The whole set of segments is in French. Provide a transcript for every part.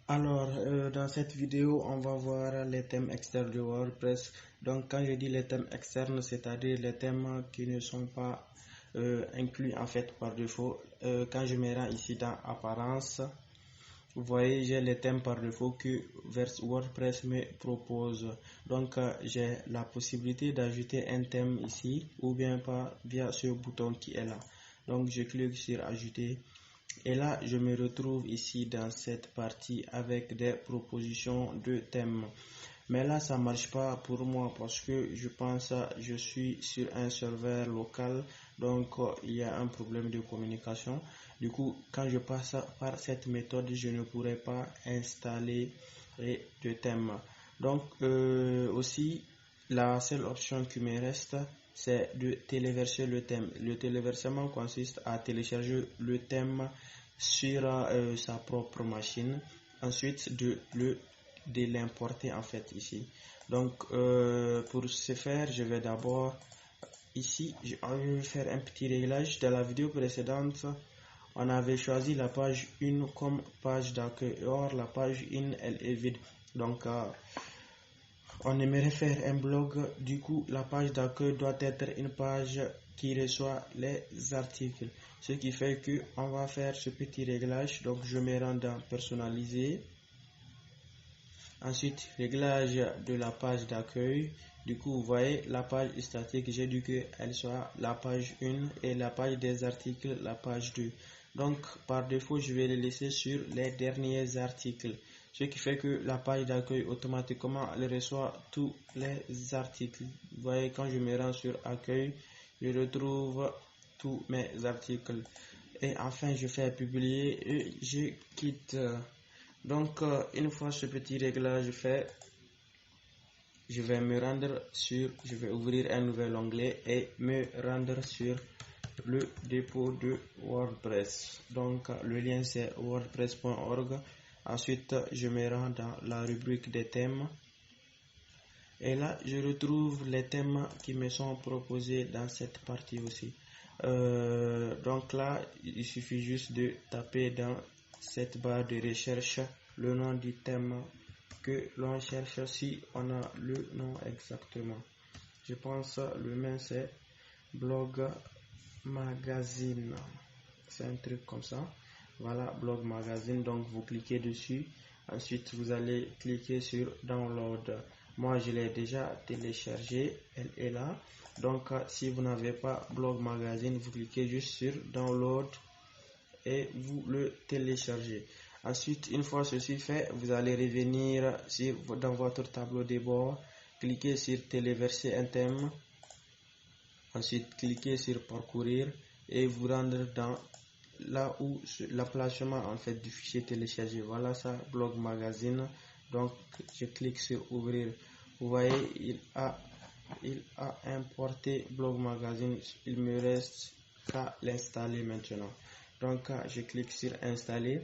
Alors, dans cette vidéo, on va voir les thèmes externes de WordPress. Donc, quand je dis les thèmes externes, c'est-à-dire les thèmes qui ne sont pas inclus en fait par défaut. Quand je me rends ici dans Apparence, vous voyez, j'ai les thèmes par défaut que WordPress me propose. Donc, j'ai la possibilité d'ajouter un thème ici ou bien pas via ce bouton qui est là. Donc, je clique sur Ajouter. Et là, je me retrouve ici dans cette partie avec des propositions de thèmes. Mais là, ça marche pas pour moi parce que je suis sur un serveur local, donc il y a un problème de communication. Du coup, quand je passe par cette méthode, je ne pourrai pas installer de thème. Donc, aussi, la seule option qui me reste, c'est de téléverser le thème. Le téléversement consiste à télécharger le thème sur sa propre machine, ensuite de l'importer en fait ici. Donc pour ce faire, je vais d'abord ici, je vais faire un petit réglage. Dans la vidéo précédente, on avait choisi la page 1 comme page d'accueil. Or la page 1 elle est vide. Donc on aimerait faire un blog, du coup la page d'accueil doit être une page qui reçoit les articles, ce qui fait que on va faire ce petit réglage. Donc je me rends dans personnaliser, ensuite réglage de la page d'accueil. Du coup vous voyez la page statique, j'ai dit que elle soit la page 1 et la page des articles la page 2. Donc par défaut je vais les laisser sur les derniers articles, ce qui fait que la page d'accueil automatiquement elle reçoit tous les articles. Vous voyez, quand je me rends sur accueil, je retrouve tous mes articles et enfin je fais publier et je quitte. Donc une fois ce petit réglage fait, je vais ouvrir un nouvel onglet et me rendre sur le dépôt de WordPress. Donc le lien c'est wordpress.org. Ensuite je me rends dans la rubrique des thèmes et là je retrouve les thèmes qui me sont proposés dans cette partie aussi. Donc là il suffit juste de taper dans cette barre de recherche le nom du thème que l'on cherche, si on a le nom exactement. Je pense le mien c'est blog magazine, c'est un truc comme ça. Voilà, blog magazine. Donc vous cliquez dessus, ensuite vous allez cliquer sur download. Moi je l'ai déjà téléchargé, elle est là. Donc si vous n'avez pas blog magazine, vous cliquez juste sur download et vous le téléchargez. Ensuite, une fois ceci fait, vous allez revenir dans votre tableau de bord, cliquez sur téléverser un thème, ensuite cliquez sur parcourir et vous rendre dans là où l'emplacement en fait du fichier téléchargé. Voilà ça, blog magazine. Donc je clique sur ouvrir. Vous voyez, il a importé blog magazine. Il me reste qu'à l'installer maintenant. Donc je clique sur installer.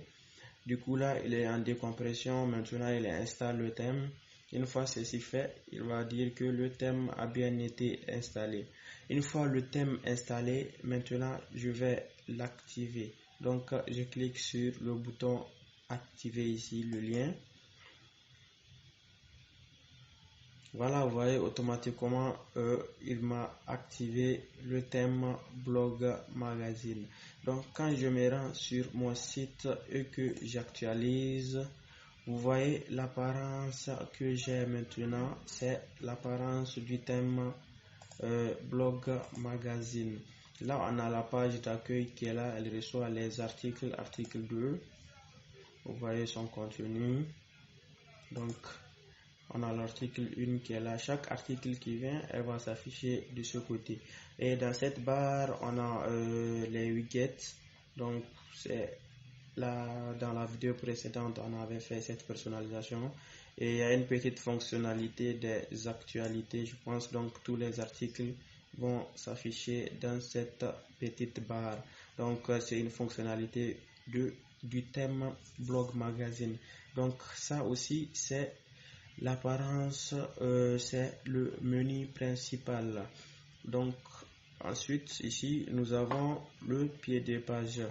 Du coup là il est en décompression. Maintenant il installe le thème. Une fois ceci fait, il va dire que le thème a bien été installé. Une fois le thème installé, maintenant je vais l'activer. Donc je clique sur le bouton activer ici, le lien. Voilà, vous voyez, automatiquement il m'a activé le thème blog magazine. Donc quand je me rends sur mon site et que j'actualise, vous voyez l'apparence que j'ai maintenant, c'est l'apparence du thème blog magazine. Là on a la page d'accueil qui est là, elle reçoit les articles, article 2, vous voyez son contenu. Donc on a l'article 1 qui est là, chaque article qui vient, elle va s'afficher de ce côté. Et dans cette barre, on a les widgets. Donc c'est là, dans la vidéo précédente, on avait fait cette personnalisation. Et il y a une petite fonctionnalité des actualités. Je pense donc tous les articles vont s'afficher dans cette petite barre. Donc c'est une fonctionnalité du thème blog magazine. Donc ça aussi c'est l'apparence, c'est le menu principal. Donc ensuite ici nous avons le pied de page.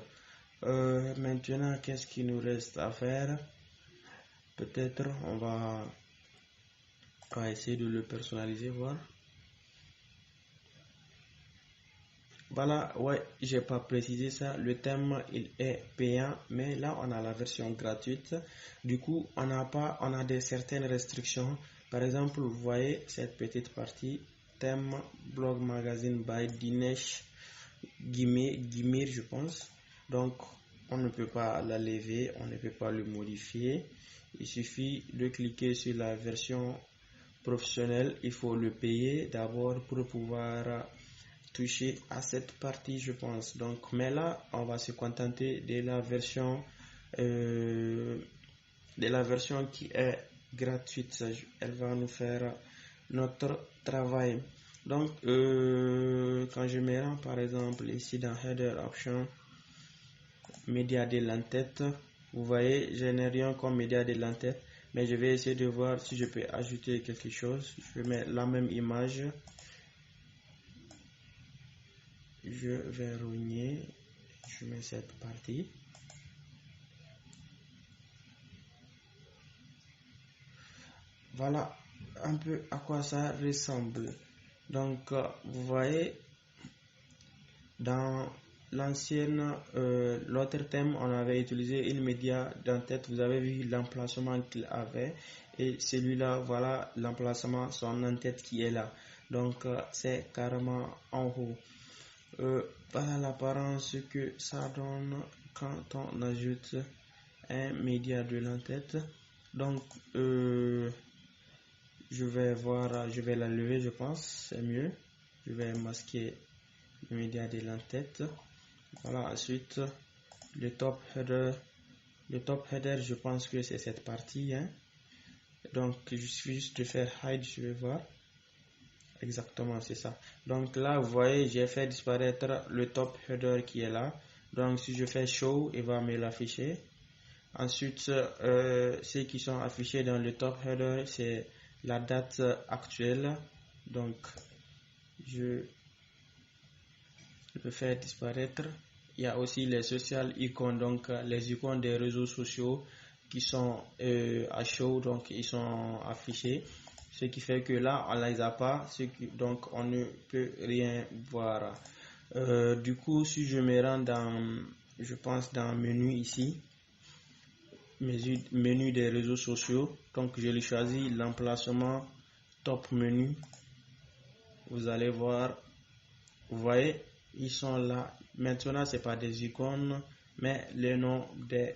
Maintenant qu'est-ce qu'il nous reste à faire? Peut-être on va essayer de le personnaliser, voir. Voilà, ouais, j'ai pas précisé ça. Le thème il est payant, mais là on a la version gratuite. Du coup, on a certaines restrictions. Par exemple, vous voyez cette petite partie thème blog magazine by Dinesh Gimir, je pense. Donc, on ne peut pas la lever, on ne peut pas le modifier. Il suffit de cliquer sur la version professionnelle. Il faut le payer d'abord pour pouvoir toucher à cette partie, je pense. Donc, mais là, on va se contenter de la version qui est gratuite. Elle va nous faire notre travail. Donc, quand je me rends par exemple ici dans Header Option, média de l'entête, vous voyez, je n'ai rien comme média de l'entête, mais je vais essayer de voir si je peux ajouter quelque chose. Je mets la même image. Je vais rogner, je mets cette partie. Voilà un peu à quoi ça ressemble. Donc, vous voyez, dans l'ancienne, l'autre thème, on avait utilisé une média d'entête. Vous avez vu l'emplacement qu'il avait. Et celui-là, voilà l'emplacement, son en-tête qui est là. Donc, c'est carrément en haut. Voilà l'apparence que ça donne quand on ajoute un média de l'entête. Donc, je vais la lever, je pense, c'est mieux. Je vais masquer le média de l'entête. Voilà, ensuite, le top header. Le top header, je pense que c'est cette partie. Hein. Donc, je suis juste de faire hide, je vais voir. Exactement, c'est ça. Donc là, vous voyez, j'ai fait disparaître le top header qui est là. Donc, si je fais show, il va me l'afficher. Ensuite, ceux qui sont affichés dans le top header, c'est la date actuelle. Donc, je peux faire disparaître. Il y a aussi les social icons, donc les icônes des réseaux sociaux qui sont à show, donc ils sont affichés. Ce qui fait que là, on ne les a pas, donc on ne peut rien voir. Du coup, si je me rends je pense dans menu ici, menu des réseaux sociaux, donc je lui choisis l'emplacement top menu. Vous allez voir, vous voyez, ils sont là. Maintenant, c'est pas des icônes, mais les noms des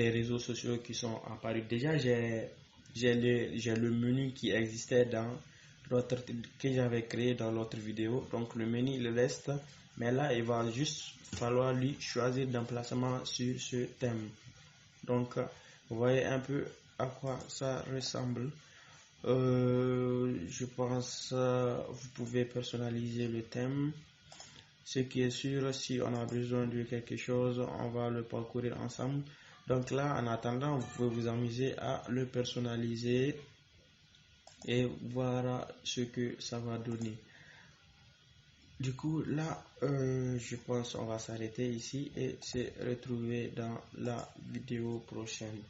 réseaux sociaux qui sont apparus. Déjà, j'ai le menu qui existait dans l'autre que j'avais créé dans l'autre vidéo. Donc le menu il reste, mais là il va juste falloir lui choisir d'emplacement sur ce thème. Donc vous voyez un peu à quoi ça ressemble. Je pense vous pouvez personnaliser le thème. Ce qui est sûr, si on a besoin de quelque chose, on va le parcourir ensemble. Donc là, en attendant, vous pouvez vous amuser à le personnaliser et voir ce que ça va donner. Du coup, là, je pense qu'on va s'arrêter ici et se retrouver dans la vidéo prochaine.